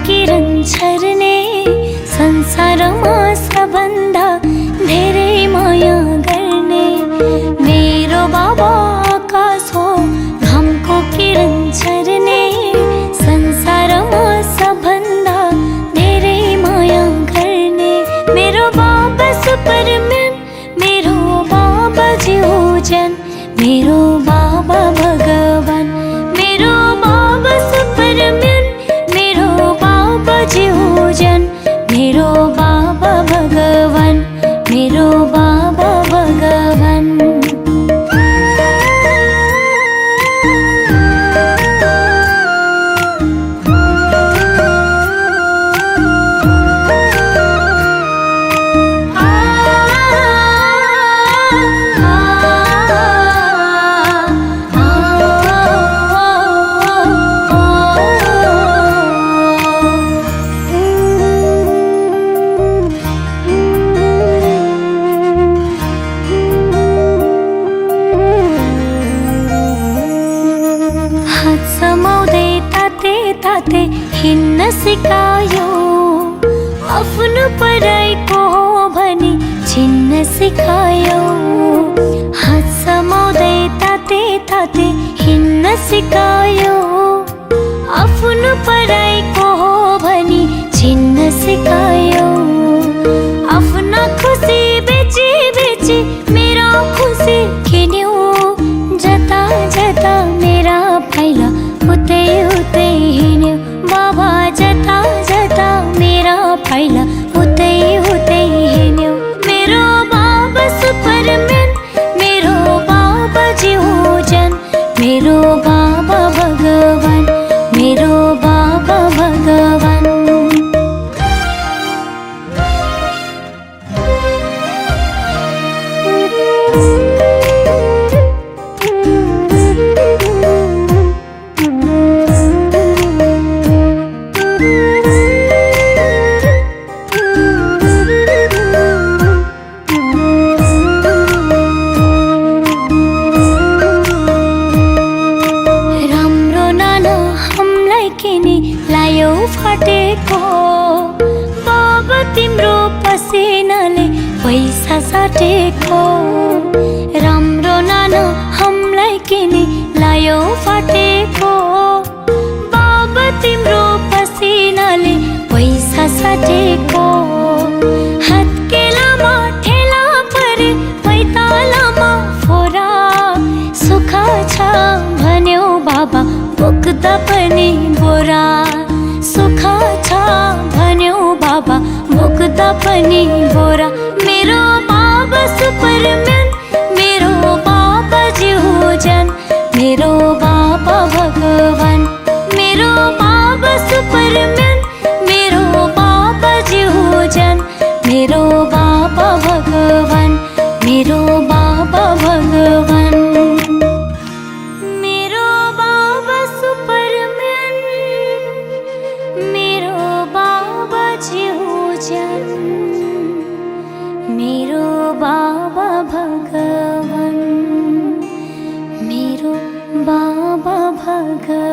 किरण झर्ने संसारमा सबभन्दा धेरै माया गर्ने मेरो बाबा आकाश हो घामको किरण झर्ने संसारमा सबभन्दा धेरै माया गर्ने मेरो बाबा सुपरम्यान मेरो बाबा जीवजन मेरो बाबा भगवान मेरो बाबा सुपरम्यान जीवजन मेरो बाबा भगवान मेरो बाबा भगवान ताते हिन्न सिकायो आफ्नो पराइको हो भनी छिन्न सिकायो हात समाउँदै ताते ताते हिन्न सिकायो आफ्नो पराइको हो भनी छिन्न सिकायो आफ्ना खुसी बेची बेची मेरा खुसी किन्यो जता जता मेरा पाइला उतै उतै हिँड्यो बाबा जता जता मेरा पाइला उतै उतै हिँड्यो मेरो बाबा सुपरम्यान मेरो बाबा जीवजन मेरो बाबा भगवान मेरो बाबा भगवान फाटेको बाबा तिम्रो पसिनाले पैसा साटेको राम्रो नाना हामीलाई किनी लायो फाटेको बाबा तिम्रो पसिनाले पैसा साटेको हातकेलामा ठेला परे पैतालामा फोरा सुख छ भन्यो बाबा बोक्दा पनि बोरा सुख छ भन्यो बाबा बोक्दा पनि बोरा मेरो बाबा सुपरम्यान मेरो बाबा जीवजन मेरो बाबा भगवान मेरो बाबा सुपरम्यान मेरो बाबा जीवजन मेरो बाबा भगवान मेरो बाबा भगवान मेरो बाबा भगवान मेरो बाबा भगवान